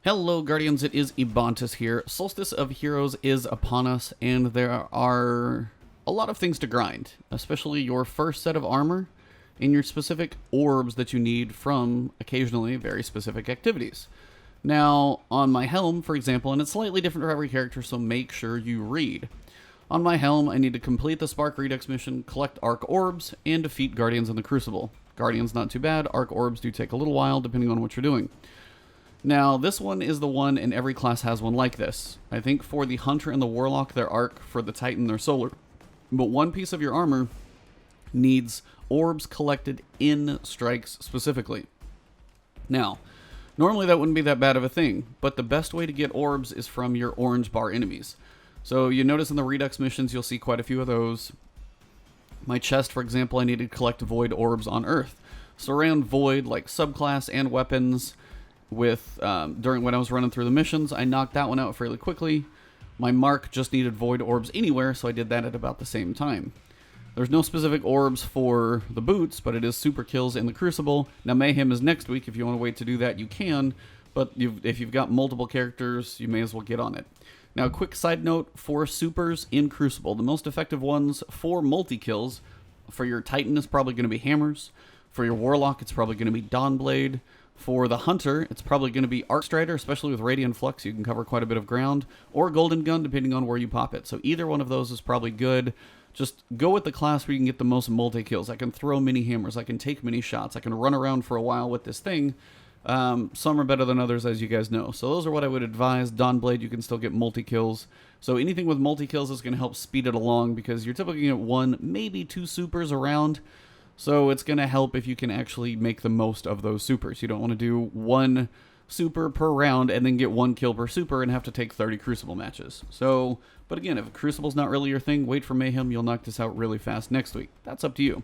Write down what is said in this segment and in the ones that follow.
Hello Guardians, it is Ebontis here. Solstice of Heroes is upon us, and there are a lot of things to grind, especially your first set of armor and your specific orbs that you need from occasionally very specific activities. Now, on my helm, for example, and it's slightly different for every character, so make sure you read. On my helm, I need to complete the Spark Redux mission, collect Arc Orbs, and defeat Guardians in the Crucible. Guardians not too bad, Arc Orbs do take a little while depending on what you're doing. Now, this one is the one, and every class has one like this. I think for the Hunter and the Warlock, they're Arc, for the Titan, they're Solar. But one piece of your armor needs orbs collected in strikes specifically. Now, normally that wouldn't be that bad of a thing, but the best way to get orbs is from your orange bar enemies. So you notice in the Redux missions, you'll see quite a few of those. My chest, for example, I needed to collect Void orbs on Earth. So around Void, like subclass and weapons, during when I was running through the missions, I knocked that one out fairly quickly. My mark just needed Void orbs anywhere, so I did that at about the same time. There's no specific orbs for the boots, but it is super kills in the Crucible. Now Mayhem is next week. If you want to wait to do that, you can, but if you've got multiple characters, you may as well get on it. Now, quick side note for supers in Crucible, the most effective ones for multi-kills, for your Titan is probably going to be hammers. For your Warlock, it's probably going to be Dawnblade. For the Hunter, it's probably going to be Arc Strider, especially with Radiant Flux, you can cover quite a bit of ground, or Golden Gun, depending on where you pop it. So either one of those is probably good. Just go with the class where you can get the most multi-kills. I can throw mini hammers, I can take mini shots, I can run around for a while with this thing. Some are better than others, as you guys know. So those are what I would advise. Dawnblade, you can still get multi-kills. So anything with multi-kills is going to help speed it along, because you're typically going to get one, maybe two supers around. So it's going to help if you can actually make the most of those supers. You don't want to do one super per round and then get one kill per super and have to take 30 Crucible matches. So, but again, if Crucible's not really your thing, wait for Mayhem. You'll knock this out really fast next week. That's up to you.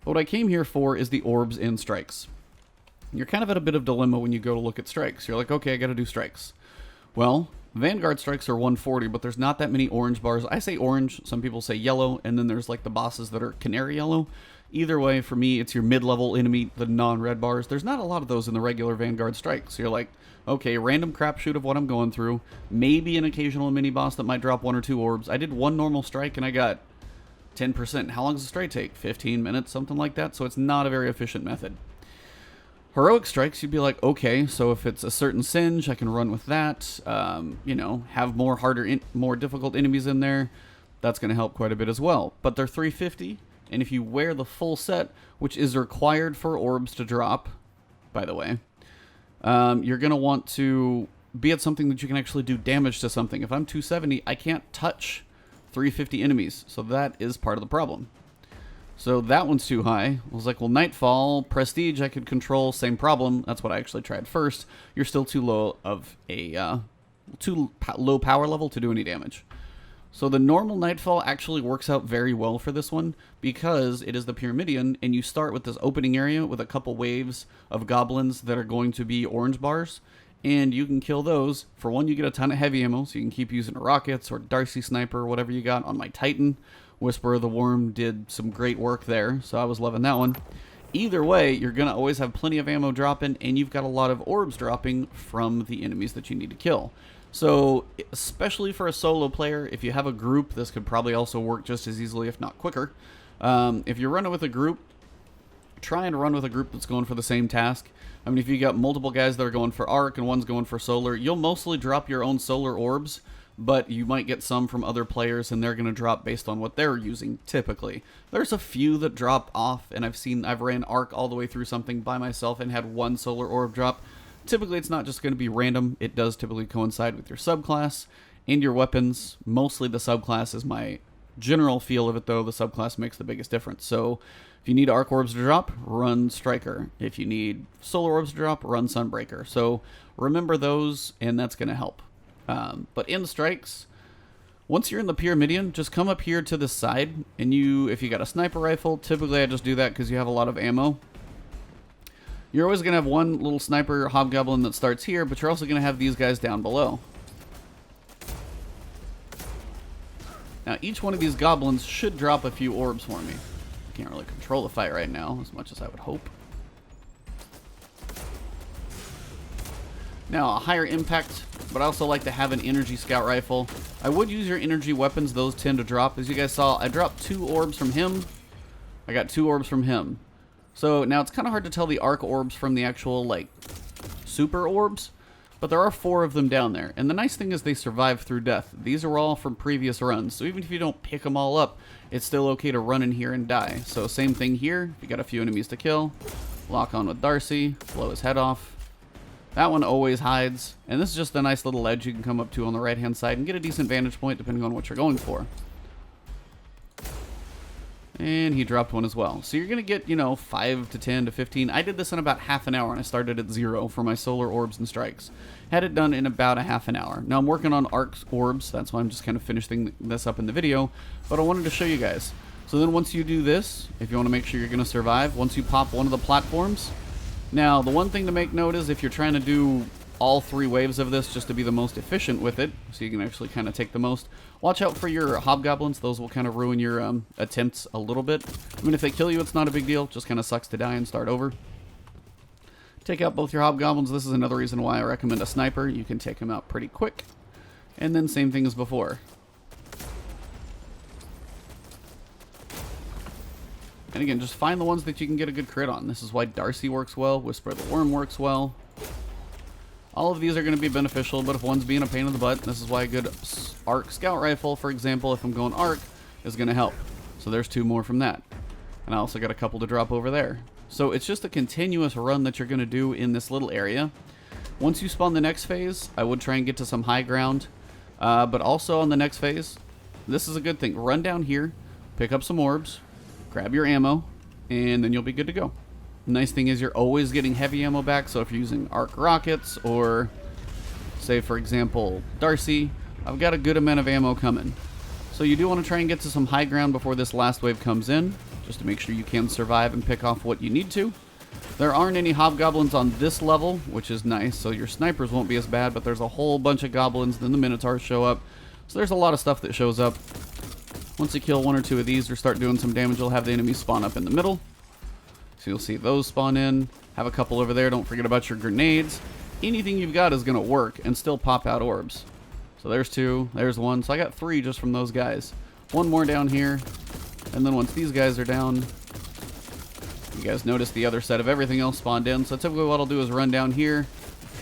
But what I came here for is the orbs and strikes. You're kind of at a bit of dilemma when you go to look at strikes. You're like, okay, I got to do strikes. Well, Vanguard strikes are 140, but there's not that many orange bars. I say orange, some people say yellow, and then there's like the bosses that are canary yellow. Either way, for me, it's your mid-level enemy, the non-red bars. There's not a lot of those in the regular Vanguard strikes. So you're like, okay, random crapshoot of what I'm going through. Maybe an occasional mini-boss that might drop one or two orbs. I did one normal strike and I got 10%. How long does a strike take? 15 minutes, something like that. So it's not a very efficient method. Heroic strikes, you'd be like, okay, so if it's a certain singe, I can run with that. Have more difficult enemies in there. That's going to help quite a bit as well. But they're 350. And if you wear the full set, which is required for orbs to drop, by the way, you're going to want to be at something that you can actually do damage to something. If I'm 270, I can't touch 350 enemies. So that is part of the problem. So that one's too high. I was like, well, Nightfall, Prestige, I could control, same problem. That's what I actually tried first. You're still too low of a, too low power level to do any damage. So the normal Nightfall actually works out very well for this one, because it is the Pyramidion, and you start with this opening area with a couple waves of goblins that are going to be orange bars, and you can kill those. For one, you get a ton of heavy ammo, so you can keep using rockets or Darcy Sniper or whatever you got on my Titan. Whisper of the Worm did some great work there, so I was loving that one. Either way, you're going to always have plenty of ammo dropping, and you've got a lot of orbs dropping from the enemies that you need to kill. So, especially for a solo player, if you have a group, this could probably also work just as easily, if not quicker. If you're running with a group, try and run with a group that's going for the same task. I mean, if you got multiple guys that are going for Arc and one's going for Solar, you'll mostly drop your own Solar orbs, but you might get some from other players, and they're going to drop based on what they're using, typically. There's a few that drop off, and I've ran Arc all the way through something by myself and had one Solar orb drop. Typically, it's not just going to be random. It does typically coincide with your subclass and your weapons. Mostly the subclass is my general feel of it, though. The subclass makes the biggest difference. So if you need Arc Orbs to drop, run Striker. If you need Solar Orbs to drop, run Sunbreaker. So remember those, and that's going to help. But in strikes, once you're in the Pyramidion, just come up here to the side, and if you got a sniper rifle, typically I just do that because you have a lot of ammo. You're always going to have one little sniper hobgoblin that starts here, but you're also going to have these guys down below. Now, each one of these goblins should drop a few orbs for me. I can't really control the fight right now as much as I would hope. Now, a higher impact, but I also like to have an energy scout rifle. I would use your energy weapons. Those tend to drop. As you guys saw, I dropped 2 orbs from him. I got 2 orbs from him. So now it's kind of hard to tell the arc orbs from the actual, like, super orbs. But there are 4 of them down there. And the nice thing is they survive through death. These are all from previous runs. So even if you don't pick them all up, it's still okay to run in here and die. So same thing here. If you got a few enemies to kill, lock on with Darcy, blow his head off. That one always hides. And this is just a nice little ledge you can come up to on the right-hand side and get a decent vantage point depending on what you're going for. And he dropped one as well. So you're going to get, you know, 5 to 10 to 15. I did this in about half an hour, and I started at 0 for my solar orbs and strikes. Had it done in about a half an hour. Now I'm working on arc orbs. That's why I'm just kind of finishing this up in the video. But I wanted to show you guys. So then once you do this, if you want to make sure you're going to survive, once you pop one of the platforms. Now, the one thing to make note is if you're trying to do all 3 waves of this just to be the most efficient with it, so you can actually kind of take the most, watch out for your hobgoblins. Those will kind of ruin your attempts a little bit. I mean, if they kill you, it's not a big deal. Just kind of sucks to die and start over. Take out both your hobgoblins. This is another reason why I recommend a sniper. You can take them out pretty quick. And then same thing as before. And again, just find the ones that you can get a good crit on. This is why Darcy works well. Whisper the Worm works well. All of these are going to be beneficial, but if one's being a pain in the butt, this is why a good arc scout rifle, for example, if I'm going arc, is going to help. So there's 2 more from that. And I also got a couple to drop over there. So it's just a continuous run that you're going to do in this little area. Once you spawn the next phase, I would try and get to some high ground. But also on the next phase, this is a good thing. Run down here, pick up some orbs, grab your ammo, and then you'll be good to go. The nice thing is you're always getting heavy ammo back, so if you're using arc rockets or, say for example, Darcy, I've got a good amount of ammo coming. So you do want to try and get to some high ground before this last wave comes in, just to make sure you can survive and pick off what you need to. There aren't any hobgoblins on this level, which is nice, so your snipers won't be as bad, but there's a whole bunch of goblins, then the minotaurs show up. So there's a lot of stuff that shows up. Once you kill 1 or 2 of these or start doing some damage, you'll have the enemies spawn up in the middle. So you'll see those spawn in. Have a couple over there. Don't forget about your grenades. Anything you've got is going to work and still pop out orbs. So there's 2. There's 1. So I got 3 just from those guys. 1 more down here. And then once these guys are down, you guys notice the other set of everything else spawned in. So typically what I'll do is run down here,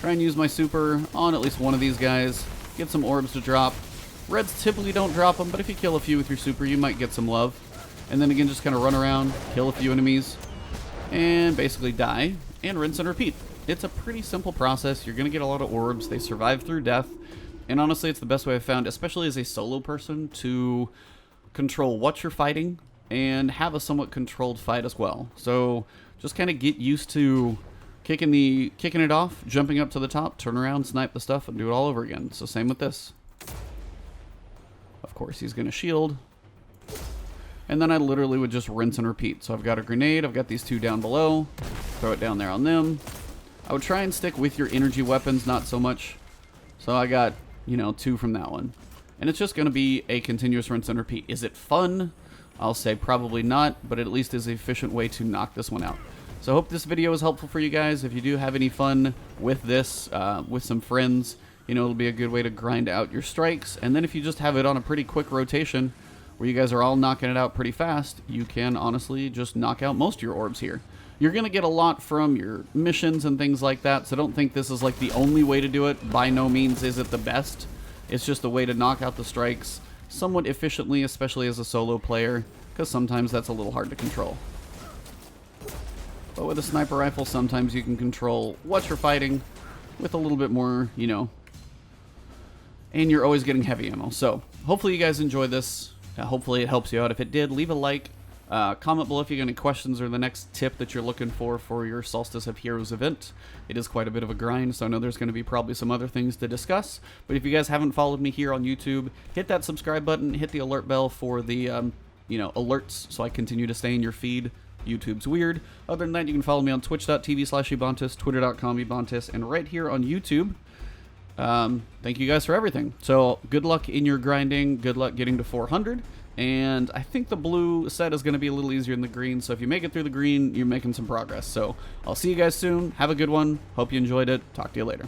try and use my super on at least one of these guys, get some orbs to drop. Reds typically don't drop them, but if you kill a few with your super, you might get some love. And then again, just kind of run around, kill a few enemies, and basically die, and rinse and repeat. It's a pretty simple process. You're going to get a lot of orbs. They survive through death. And honestly, it's the best way I've found, especially as a solo person, to control what you're fighting and have a somewhat controlled fight as well. So just kind of get used to kicking it off, jumping up to the top, turn around, snipe the stuff, and do it all over again. So same with this. Of course, he's going to shield. And then I literally would just rinse and repeat. So I've got a grenade. I've got these 2 down below. Throw it down there on them. I would try and stick with your energy weapons, not so much. So I got, you know, 2 from that one. And it's just going to be a continuous rinse and repeat. Is it fun? I'll say probably not, but it at least is an efficient way to knock this one out. So I hope this video was helpful for you guys. If you do have any fun with this, with some friends, you know, it'll be a good way to grind out your strikes. And then if you just have it on a pretty quick rotation, where you guys are all knocking it out pretty fast, you can honestly just knock out most of your orbs here. You're going to get a lot from your missions and things like that, so don't think this is like the only way to do it. By no means is it the best. It's just a way to knock out the strikes somewhat efficiently, especially as a solo player, because sometimes that's a little hard to control. But with a sniper rifle, sometimes you can control what you're fighting with a little bit more, you know, and you're always getting heavy ammo. So hopefully you guys enjoyed this. Hopefully it helps you out. If it did, leave a like. Comment below if you got any questions or the next tip that you're looking for your Solstice of Heroes event. It is quite a bit of a grind, so I know there's going to be probably some other things to discuss. But if you guys haven't followed me here on YouTube, hit that subscribe button, hit the alert bell for the alerts, so I continue to stay in your feed. YouTube's weird. Other than that, you can follow me on twitch.tv/Ebontis, twitter.com Ebontis, and right here on YouTube. Thank you guys for everything. So good luck in your grinding. Good luck getting to 400. And I think the blue set is going to be a little easier than the green. So if you make it through the green, you're making some progress. So I'll see you guys soon. Have a good one. Hope you enjoyed it. Talk to you later.